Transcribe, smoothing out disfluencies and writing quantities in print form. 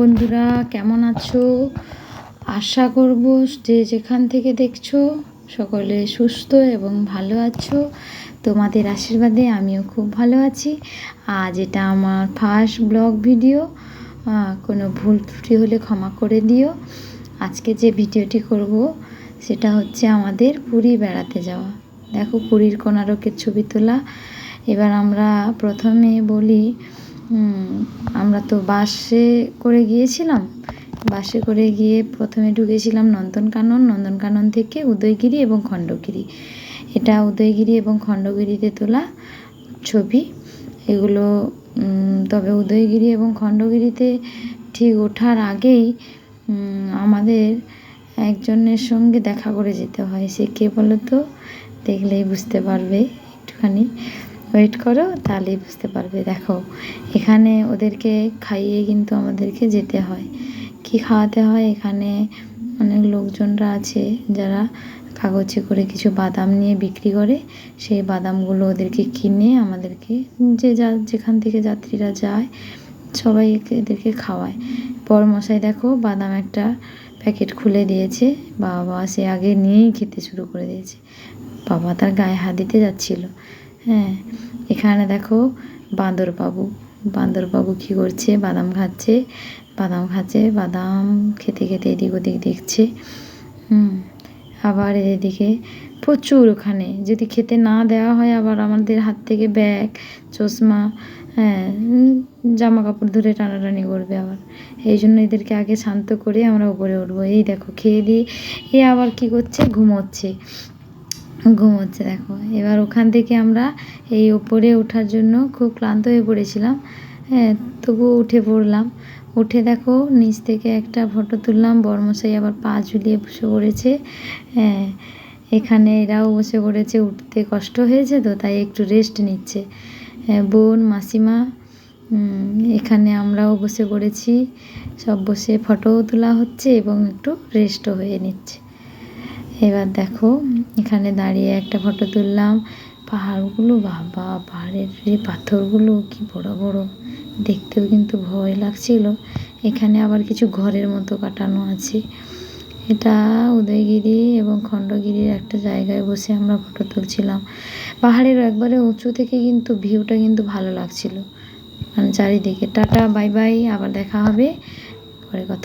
বন্ধুরা, কেমন আছো? আশা করব যে যেখান থেকে দেখছো সকলে সুস্থ এবং ভালো আছো। তোমাদের আশীর্বাদে আমিও খুব ভালো আছি। আজ এটা আমার ফার্স্ট ব্লগ ভিডিও, কোনো ভুল ত্রুটি হলে ক্ষমা করে দিও। আজকে যে ভিডিওটি করব সেটা হচ্ছে আমাদের পুরী বেড়াতে যাওয়া। দেখো, পুরীর কোণারকের ছবি তোলা। এবার আমরা প্রথমে বলি, আমরা তো বাসে করে গিয়েছিলাম। বাসে করে গিয়ে প্রথমে ঢুকেছিলাম নন্দনকানন। নন্দনকানন থেকে উদয়গিরি এবং খণ্ডগিরি। এটা উদয়গিরি এবং খণ্ডগিরিতে তোলা ছবি এগুলো। তবে উদয়গিরি এবং খণ্ডগিরিতে ঠিক ওঠার আগেই আমাদের একজনের সঙ্গে দেখা করে যেতে হয়। সে কে বলো তো? দেখলেই বুঝতে পারবে, একটুখানি ওয়েট করো তাহলেই বুঝতে পারবে। দেখো, এখানে ওদেরকে খাইয়ে কিন্তু আমাদেরকে যেতে হয়। কি খাওয়াতে হয়? এখানে অনেক লোকজনরা আছে যারা কাগজে করে কিছু বাদাম নিয়ে বিক্রি করে। সেই বাদামগুলো ওদেরকে কিনে আমাদেরকে, যেখান থেকে যাত্রীরা যায় সবাই এদেরকে খাওয়ায়। বড়মশাই দেখো বাদাম একটা প্যাকেট খুলে দিয়েছে। বাবা সে আগে নিয়েই খেতে শুরু করে দিয়েছে। বাবা তার গায়ে হাত দিতে যাচ্ছিল। হ্যাঁ, এখানে দেখো বাঁদরবাবু কী করছে? বাদাম খাচ্ছে। বাদাম খেতে খেতে এদিক ওদিক দেখছে। আবার এদিকে প্রচুর, ওখানে যদি খেতে না দেওয়া হয় আবার আমাদের হাত থেকে ব্যাগ, চশমা, জামা কাপড় ধরে টানাটানি করবে আবার। এই জন্য এদেরকে আগে শান্ত করে আমরা উপরে উঠবো। এই দেখো খেয়ে দিয়ে এ আবার কি করছে? ঘুমোচ্ছে দেখো। এবার ওখান থেকে আমরা এই ওপরে ওঠার জন্য খুব ক্লান্ত হয়ে পড়েছিলাম। তবুও উঠে পড়লাম। উঠে দেখো নিচ থেকে একটা ফটো তুললাম। বড়মশাই আবার পা ঝুলিয়ে বসে পড়েছে। এখানে এরাও বসে পড়েছে, উঠতে কষ্ট হয়েছে তো তাই একটু রেস্ট নিচ্ছে। বোন, মাসিমা, এখানে আমরাও বসে পড়েছি। সব বসে ফটোও তোলা হচ্ছে এবং একটু রেস্টও হয়ে নিচ্ছে। এবার দেখো এখানে দাঁড়িয়ে একটা ফটো তুললাম। পাহাড়গুলো, বাবা পাহাড়ের এই পাথরগুলো কি বড় বড়, দেখতেও কিন্তু ভয় লাগছিল। এখানে আবার কিছু ঘরের মতো কাটানো আছে। এটা উদয়গিরি এবং খণ্ডগিরির একটা জায়গায় বসে আমরা ফটো তুলছিলাম। পাহাড়ের একবারে উঁচু থেকে কিন্তু ভিউটা কিন্তু ভালো লাগছিল, মানে চারিদিকে। টাটা, বাই বাই, আবার দেখা হবে, পরে কথা।